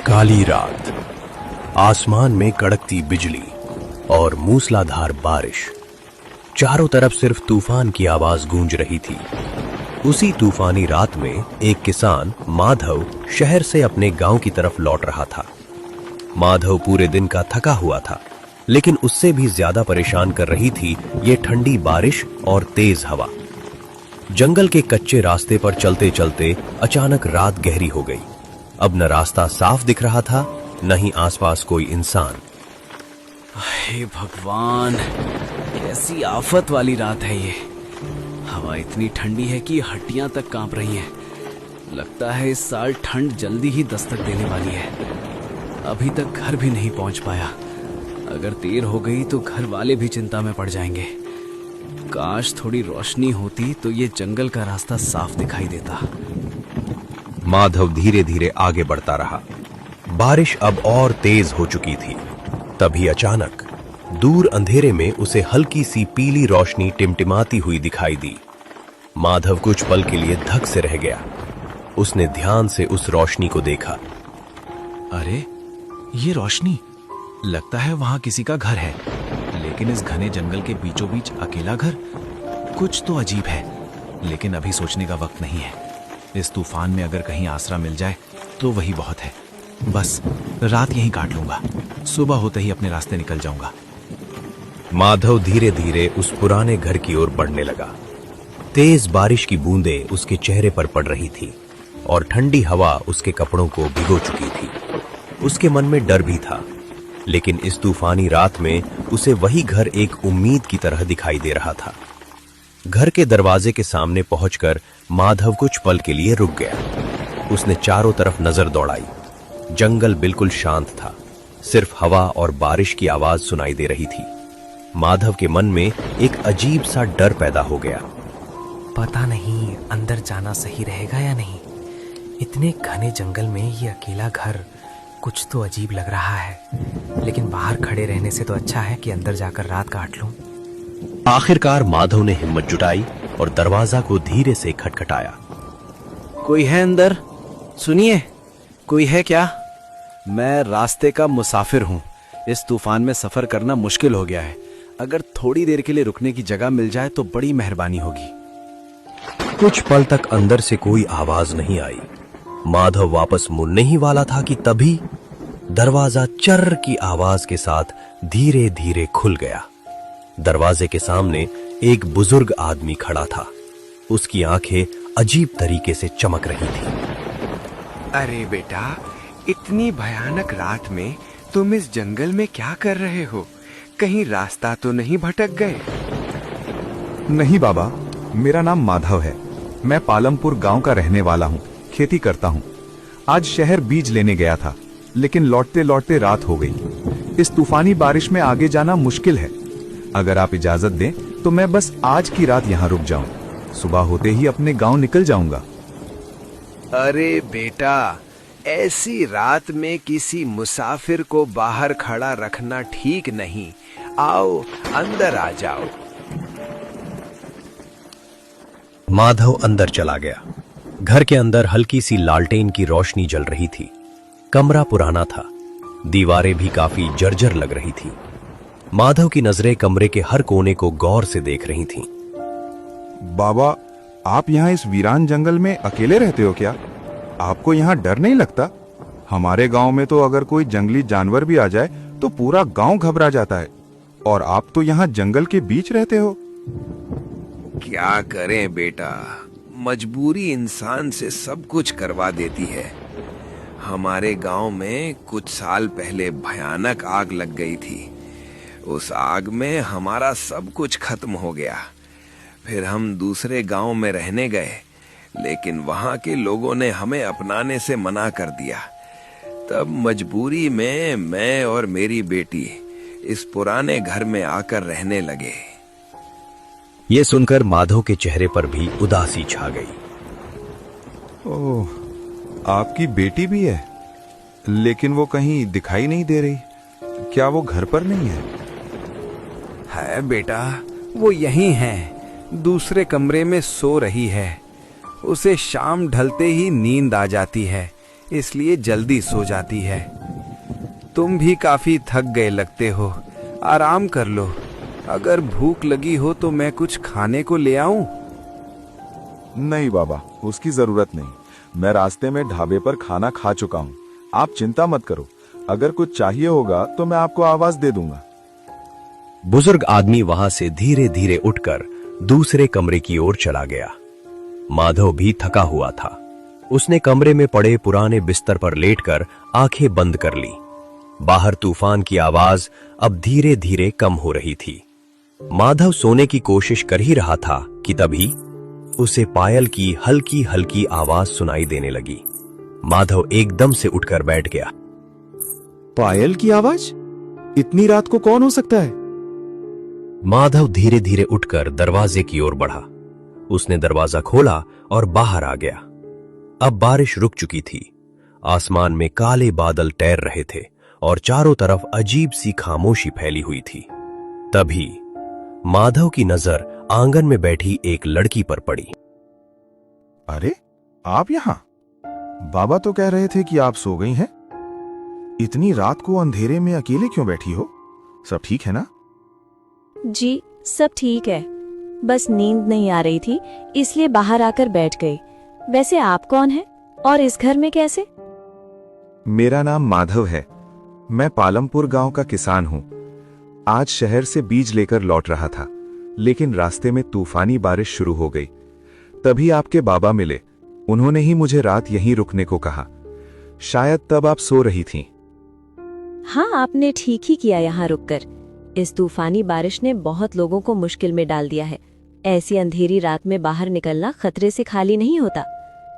काली रात, आसमान में कड़कती बिजली और मूसलाधार बारिश। चारों तरफ सिर्फ तूफान की आवाज गूंज रही थी। उसी तूफानी रात में एक किसान माधव शहर से अपने गांव की तरफ लौट रहा था। माधव पूरे दिन का थका हुआ था, लेकिन उससे भी ज्यादा परेशान कर रही थी ये ठंडी बारिश और तेज हवा। जंगल के कच्चे रास्ते पर चलते चलते अचानक रात गहरी हो गई। अब न रास्ता साफ दिख रहा था, न ही आसपास कोई इंसान। हे भगवान, कैसी आफत वाली रात है ये। हवा इतनी ठंडी है कि हड्डियां तक कांप रही हैं। लगता है इस साल ठंड जल्दी ही दस्तक देने वाली है। अभी तक घर भी नहीं पहुंच पाया। अगर देर हो गई तो घर वाले भी चिंता में पड़ जाएंगे। काश थोड़ी रोशनी होती तो ये जंगल का रास्ता साफ दिखाई देता। माधव धीरे धीरे आगे बढ़ता रहा। बारिश अब और तेज हो चुकी थी। तभी अचानक दूर अंधेरे में उसे हल्की सी पीली रोशनी टिमटिमाती हुई दिखाई दी। माधव कुछ पल के लिए धक से रह गया। उसने ध्यान से उस रोशनी को देखा। अरे, ये रोशनी! लगता है वहां किसी का घर है, लेकिन इस घने जंगल के बीचों बीच अकेला घर, कुछ तो अजीब है। लेकिन अभी सोचने का वक्त नहीं है। इस तूफान में अगर कहीं आसरा मिल जाए तो वही बहुत है। बस रात यहीं काट लूंगा, सुबह होते ही अपने रास्ते निकल जाऊंगा। माधव धीरे धीरे उस पुराने घर की ओर बढ़ने लगा। तेज बारिश की बूंदें उसके चेहरे पर पड़ रही थी और ठंडी हवा उसके कपड़ों को भिगो चुकी थी। उसके मन में डर भी था, लेकिन इस तूफानी रात में उसे वही घर एक उम्मीद की तरह दिखाई दे रहा था। घर के दरवाजे के सामने पहुंचकर माधव कुछ पल के लिए रुक गया। उसने चारों तरफ नजर दौड़ाई। जंगल बिल्कुल शांत था, सिर्फ हवा और बारिश की आवाज सुनाई दे रही थी। माधव के मन में एक अजीब सा डर पैदा हो गया। पता नहीं अंदर जाना सही रहेगा या नहीं। इतने घने जंगल में ये अकेला घर कुछ तो अजीब लग रहा है, लेकिन बाहर खड़े रहने से तो अच्छा है कि अंदर जाकर रात काट लूं। आखिरकार माधव ने हिम्मत जुटाई और दरवाजा को धीरे से खटखटाया। कोई है अंदर? सुनिए, कोई है क्या? मैं रास्ते का मुसाफिर हूँ। इस तूफान में सफर करना मुश्किल हो गया है। अगर थोड़ी देर के लिए रुकने की जगह मिल जाए तो बड़ी मेहरबानी होगी। कुछ पल तक अंदर से कोई आवाज नहीं आई। माधव वापस मुड़ने ही वाला था कि तभी दरवाजा चर्र की आवाज के साथ धीरे धीरे खुल गया। दरवाजे के सामने एक बुजुर्ग आदमी खड़ा था। उसकी आंखें अजीब तरीके से चमक रही थी। अरे बेटा, इतनी भयानक रात में तुम इस जंगल में क्या कर रहे हो? कहीं रास्ता तो नहीं भटक गए? नहीं बाबा, मेरा नाम माधव है। मैं पालमपुर गांव का रहने वाला हूँ, खेती करता हूँ। आज शहर बीज लेने गया था, लेकिन लौटते लौटते रात हो गई। इस तूफानी बारिश में आगे जाना मुश्किल है। अगर आप इजाजत दें तो मैं बस आज की रात यहाँ रुक जाऊं। सुबह होते ही अपने गांव निकल जाऊंगा। अरे बेटा, ऐसी रात में किसी मुसाफिर को बाहर खड़ा रखना ठीक नहीं। आओ अंदर आ जाओ। माधव अंदर चला गया। घर के अंदर हल्की सी लालटेन की रोशनी जल रही थी। कमरा पुराना था, दीवारें भी काफी जर्जर लग रही थी। माधव की नजरें कमरे के हर कोने को गौर से देख रही थीं। बाबा, आप यहाँ इस वीरान जंगल में अकेले रहते हो क्या? आपको यहाँ डर नहीं लगता? हमारे गांव में तो अगर कोई जंगली जानवर भी आ जाए तो पूरा गांव घबरा जाता है, और आप तो यहाँ जंगल के बीच रहते हो। क्या करें बेटा, मजबूरी इंसान से सब कुछ करवा देती है। हमारे गांव में कुछ साल पहले भयानक आग लग गई थी। उस आग में हमारा सब कुछ खत्म हो गया। फिर हम दूसरे गांव में रहने गए, लेकिन वहां के लोगों ने हमें अपनाने से मना कर दिया। तब मजबूरी में मैं और मेरी बेटी इस पुराने घर में आकर रहने लगे। ये सुनकर माधव के चेहरे पर भी उदासी छा गई। ओह, आपकी बेटी भी है, लेकिन वो कहीं दिखाई नहीं दे रही। क्या वो घर पर नहीं है? है बेटा, वो यहीं है, दूसरे कमरे में सो रही है। उसे शाम ढलते ही नींद आ जाती है, इसलिए जल्दी सो जाती है। तुम भी काफी थक गए लगते हो, आराम कर लो। अगर भूख लगी हो तो मैं कुछ खाने को ले आऊं? नहीं बाबा, उसकी जरूरत नहीं। मैं रास्ते में ढाबे पर खाना खा चुका हूँ। आप चिंता मत करो, अगर कुछ चाहिए होगा तो मैं आपको आवाज दे दूंगा। बुजुर्ग आदमी वहां से धीरे धीरे उठकर दूसरे कमरे की ओर चला गया। माधव भी थका हुआ था। उसने कमरे में पड़े पुराने बिस्तर पर लेटकर आंखें बंद कर ली। बाहर तूफान की आवाज अब धीरे धीरे कम हो रही थी। माधव सोने की कोशिश कर ही रहा था कि तभी उसे पायल की हल्की हल्की आवाज सुनाई देने लगी। माधव एकदम से उठकर बैठ गया। पायल की आवाज? इतनी रात को कौन हो सकता है? माधव धीरे धीरे उठकर दरवाजे की ओर बढ़ा। उसने दरवाजा खोला और बाहर आ गया। अब बारिश रुक चुकी थी। आसमान में काले बादल तैर रहे थे और चारों तरफ अजीब सी खामोशी फैली हुई थी। तभी माधव की नजर आंगन में बैठी एक लड़की पर पड़ी। अरे, आप यहाँ? बाबा तो कह रहे थे कि आप सो गई हैं। इतनी रात को अंधेरे में अकेले क्यों बैठी हो? सब ठीक है ना? जी सब ठीक है, बस नींद नहीं आ रही थी इसलिए बाहर आकर बैठ गई। वैसे आप कौन हैं और इस घर में कैसे? मेरा नाम माधव है। मैं पालमपुर गांव का किसान हूं। आज शहर से बीज लेकर लौट रहा था, लेकिन रास्ते में तूफानी बारिश शुरू हो गई। तभी आपके बाबा मिले। उन्होंने ही मुझे रात यहीं रुकने को कहा। शायद तब आप सो रही थीं। हाँ, आपने ठीक ही किया यहाँ रुककर। इस तूफानी बारिश ने बहुत लोगों को मुश्किल में डाल दिया है। ऐसी अंधेरी रात में बाहर निकलना खतरे से खाली नहीं होता।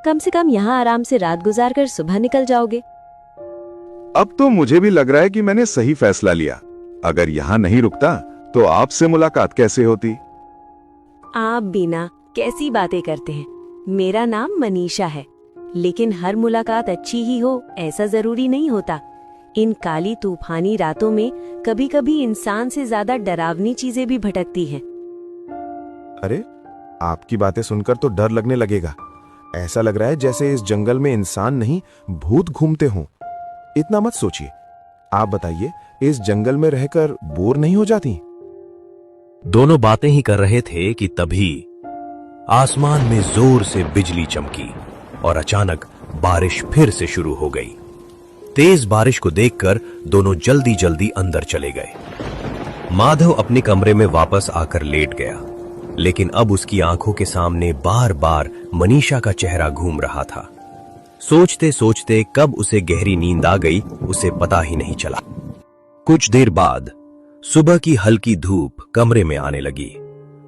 कम से कम यहाँ आराम से रात गुजार कर सुबह निकल जाओगे। अब तो मुझे भी लग रहा है कि मैंने सही फैसला लिया। अगर यहाँ नहीं रुकता तो आपसे मुलाकात कैसे होती? आप बिना कैसी बातें करते हैं। मेरा नाम मनीषा है, लेकिन हर मुलाकात अच्छी ही हो ऐसा जरूरी नहीं होता। इन काली तूफानी रातों में कभी कभी इंसान से ज्यादा डरावनी चीजें भी भटकती हैं। अरे, आपकी बातें सुनकर तो डर लगने लगेगा। ऐसा लग रहा है जैसे इस जंगल में इंसान नहीं भूत घूमते हों। इतना मत सोचिए। आप बताइए, इस जंगल में रहकर बोर नहीं हो जाती? दोनों बातें ही कर रहे थे कि तभी आसमान में जोर से बिजली चमकी और अचानक बारिश फिर से शुरू हो गई। तेज बारिश को देखकर दोनों जल्दी जल्दी अंदर चले गए। माधव अपने कमरे में वापस आकर लेट गया, लेकिन अब उसकी आंखों के सामने बार बार मनीषा का चेहरा घूम रहा था। सोचते सोचते कब उसे गहरी नींद आ गई उसे पता ही नहीं चला। कुछ देर बाद सुबह की हल्की धूप कमरे में आने लगी।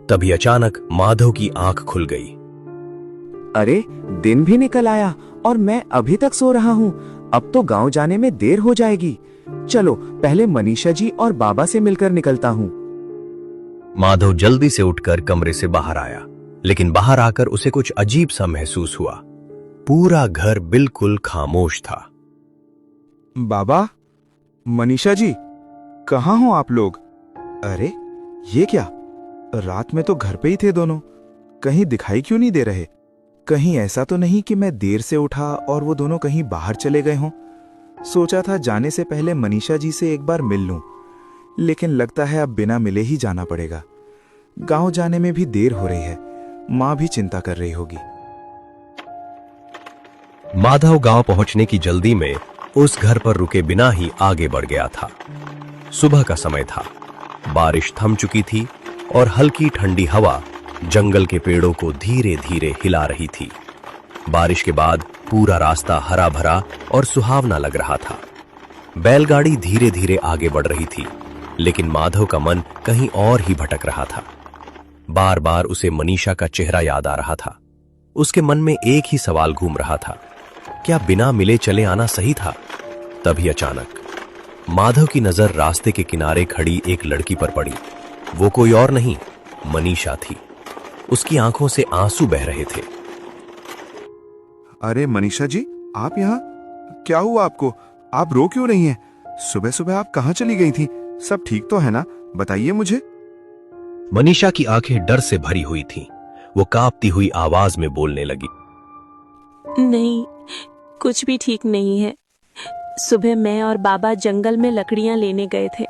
तभी अचानक माधव की आंख खुल गई। अरे, दिन भी निकल आया और मैं अभी तक सो रहा हूँ। अब तो गांव जाने में देर हो जाएगी। चलो पहले मनीषा जी और बाबा से मिलकर निकलता हूँ। माधव जल्दी से उठकर कमरे से बाहर आया, लेकिन बाहर आकर उसे कुछ अजीब सा महसूस हुआ। पूरा घर बिल्कुल खामोश था। बाबा, मनीषा जी, कहाँ हो आप लोग? अरे, ये क्या? रात में तो घर पे ही थे दोनों। कहीं दिखाई क्यों नहीं दे रहे? कहीं ऐसा तो नहीं कि मैं देर से उठा और वो दोनों कहीं बाहर चले गए हों? सोचा था जाने से पहले मनीषा जी से एक बार मिल लूं, लेकिन लगता है अब बिना मिले ही जाना पड़ेगा। गांव जाने में भी देर हो रही है। मां भी चिंता कर रही होगी। माधव गांव पहुंचने की जल्दी में उस घर पर रुके बिना ही आगे बढ़ गया था। सुबह का समय था। बारिश थम चुकी थी और हल्की ठंडी हवा जंगल के पेड़ों को धीरे धीरे हिला रही थी। बारिश के बाद पूरा रास्ता हरा भरा और सुहावना लग रहा था। बैलगाड़ी धीरे धीरे आगे बढ़ रही थी, लेकिन माधव का मन कहीं और ही भटक रहा था। बार बार उसे मनीषा का चेहरा याद आ रहा था। उसके मन में एक ही सवाल घूम रहा था, क्या बिना मिले चले आना सही था? तभी अचानक माधव की नजर रास्ते के किनारे खड़ी एक लड़की पर पड़ी। वो कोई और नहीं, मनीषा थी। उसकी आंखों से आंसू बह रहे थे। अरे मनीषा जी, आप यहाँ? क्या हुआ आपको? आप रो क्यों रही हैं? सुबह सुबह आप कहाँ चली गई थी? सब ठीक तो है ना? बताइए मुझे। मनीषा की आंखें डर से भरी हुई थीं। वो कांपती हुई आवाज में बोलने लगी। नहीं, कुछ भी ठीक नहीं है। सुबह मैं और बाबा जंगल में लकड़ियां लेने गए थे।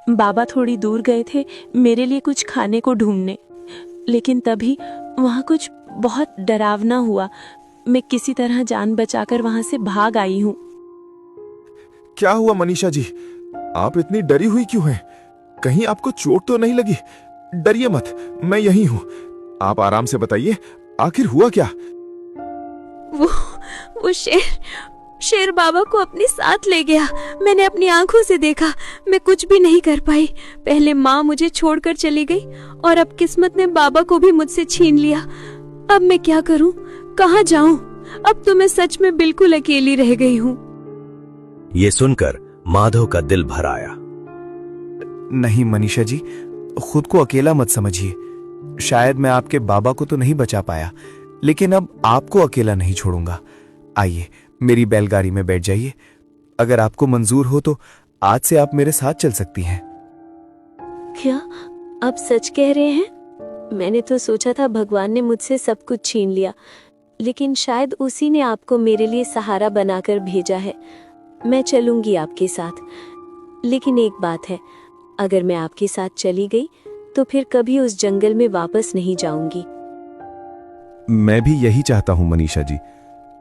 बाबा थोड़ी दूर गए थे मेरे लिए कुछ खाने को ढूंढने, लेकिन तभी वहां कुछ बहुत डरावना हुआ। मैं किसी तरह जान बचाकर वहां से भाग आई हूँ। क्या हुआ मनीषा जी, आप इतनी डरी हुई क्यों हैं? कहीं आपको चोट तो नहीं लगी? डरिए मत, मैं यहीं हूं। आप आराम से बताइए, आखिर हुआ क्या? वो शेर बाबा को अपने साथ ले गया। मैंने अपनी आंखों से देखा। मैं कुछ भी नहीं कर पाई। पहले माँ मुझे छोड़कर चली गई और अब किस्मत ने बाबा को भी मुझसे छीन लिया। अब मैं क्या करूं, कहाँ जाऊं? अब तो मैं सच में बिल्कुल अकेली रह गई हूँ। ये सुनकर माधव का दिल भर आया। नहीं मनीषा जी, खुद को अकेला मत समझिए। शायद मैं आपके बाबा को तो नहीं बचा पाया, लेकिन अब आपको अकेला नहीं छोड़ूंगा। आइए मेरी बैलगाड़ी में बैठ जाइए। अगर आपको मंजूर हो तो आज से आप मेरे साथ चल सकती हैं। क्या आप सच कह रहे हैं? मैंने तो सोचा था भगवान ने मुझसे सब कुछ छीन लिया, लेकिन शायद उसी ने आपको मेरे लिए सहारा बनाकर भेजा है। मैं चलूंगी आपके साथ, लेकिन एक बात है, अगर मैं आपके साथ चली गई तो फिर कभी उस जंगल में वापस नहीं जाऊंगी। मैं भी यही चाहता हूं मनीषा जी।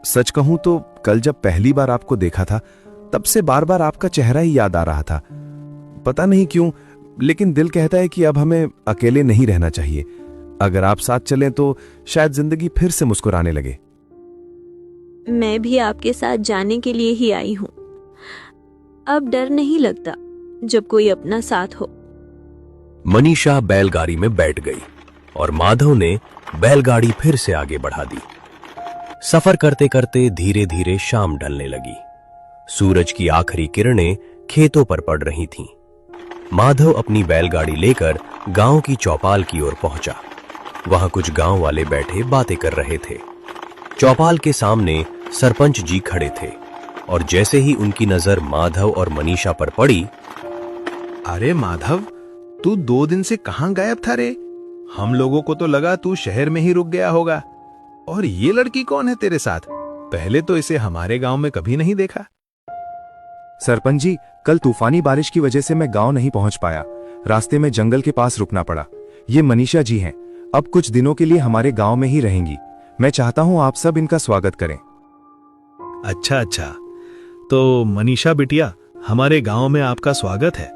सच कहूं तो कल जब पहली बार आपको देखा था, तब से बार बार आपका चेहरा ही याद आ रहा था। पता नहीं क्यों, लेकिन दिल कहता है कि अब हमें अकेले नहीं रहना चाहिए। अगर आप साथ चलें तो शायद जिंदगी फिर से मुस्कुराने लगे। मैं भी आपके साथ जाने के लिए ही आई हूँ। अब डर नहीं लगता जब कोई अपना साथ हो। मनीषा बैलगाड़ी में बैठ गई और माधव ने बैलगाड़ी फिर से आगे बढ़ा दी। सफर करते करते धीरे धीरे शाम ढलने लगी। सूरज की आखिरी किरणें खेतों पर पड़ रही थीं। माधव अपनी बैलगाड़ी लेकर गांव की चौपाल की ओर पहुंचा। वहां कुछ गांव वाले बैठे बातें कर रहे थे। चौपाल के सामने सरपंच जी खड़े थे और जैसे ही उनकी नजर माधव और मनीषा पर पड़ी। अरे माधव, तू 2 दिन से कहां गायब था रे? हम लोगों को तो लगा तू शहर में ही रुक गया होगा। और ये लड़की कौन है तेरे साथ? पहले तो इसे हमारे गांव में कभी नहीं देखा। सरपंच जी, कल तूफानी बारिश की वजह से मैं गांव नहीं पहुंच पाया। रास्ते में जंगल के पास रुकना पड़ा। ये मनीषा जी हैं, अब कुछ दिनों के लिए हमारे गांव में ही रहेंगी। मैं चाहता हूं आप सब इनका स्वागत करें। अच्छा, तो मनीषा बिटिया, हमारे गांव में आपका स्वागत है।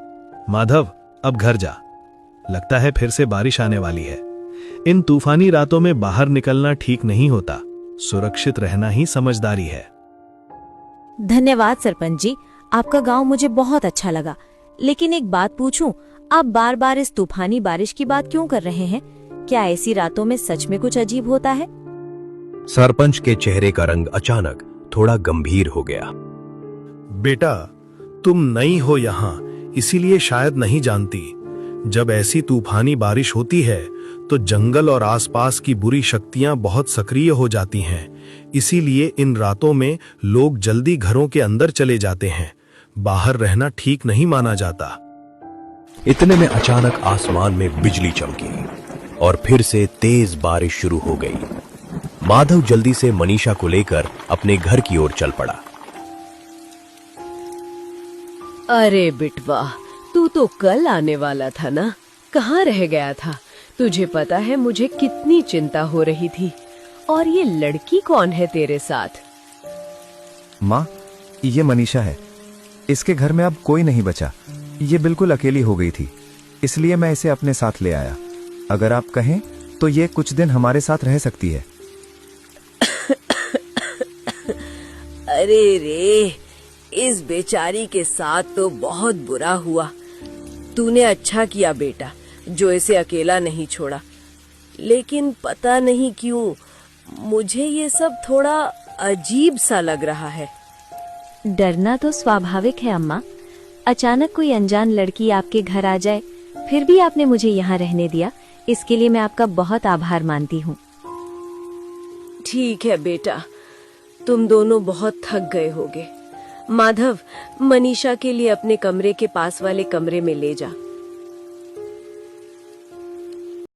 माधव, अब घर जा। लगता है फिर से बारिश आने वाली है। इन तूफानी रातों में बाहर निकलना ठीक नहीं होता। सुरक्षित रहना ही समझदारी है। धन्यवाद सरपंच जी, आपका गांव मुझे बहुत अच्छा लगा। लेकिन एक बात पूछूं, आप बार बार इस तूफानी बारिश की बात क्यों कर रहे हैं? क्या ऐसी रातों में सच में कुछ अजीब होता है? सरपंच के चेहरे का रंग अचानक थोड़ा गंभीर हो गया। बेटा, तुम नई हो यहाँ, इसीलिए शायद नहीं जानती। जब ऐसी तूफानी बारिश होती है तो जंगल और आसपास की बुरी शक्तियां बहुत सक्रिय हो जाती हैं। इसीलिए इन रातों में लोग जल्दी घरों के अंदर चले जाते हैं। बाहर रहना ठीक नहीं माना जाता। इतने में अचानक आसमान में बिजली चमकी और फिर से तेज बारिश शुरू हो गई। माधव जल्दी से मनीषा को लेकर अपने घर की ओर चल पड़ा। अरे बिटवा, तू तो कल आने वाला था ना? कहाँ रह गया था? तुझे पता है मुझे कितनी चिंता हो रही थी। और ये लड़की कौन है तेरे साथ? माँ, ये मनीषा है। इसके घर में अब कोई नहीं बचा। ये बिल्कुल अकेली हो गई थी, इसलिए मैं इसे अपने साथ ले आया। अगर आप कहें तो ये कुछ दिन हमारे साथ रह सकती है। अरे रे, इस बेचारी के साथ तो बहुत बुरा हुआ। तूने अच्छा किया बेटा, जो इसे अकेला नहीं छोड़ा। लेकिन पता नहीं क्यों मुझे ये सब थोड़ा अजीब सा लग रहा है। डरना तो स्वाभाविक है अम्मा। अचानक कोई अनजान लड़की आपके घर आ जाए, फिर भी आपने मुझे यहाँ रहने दिया, इसके लिए मैं आपका बहुत आभार मानती हूँ। ठीक है बेटा, तुम दोनों बहुत थक गए होगे। माधव, मनीषा के लिए अपने कमरे के पास वाले कमरे में ले जा।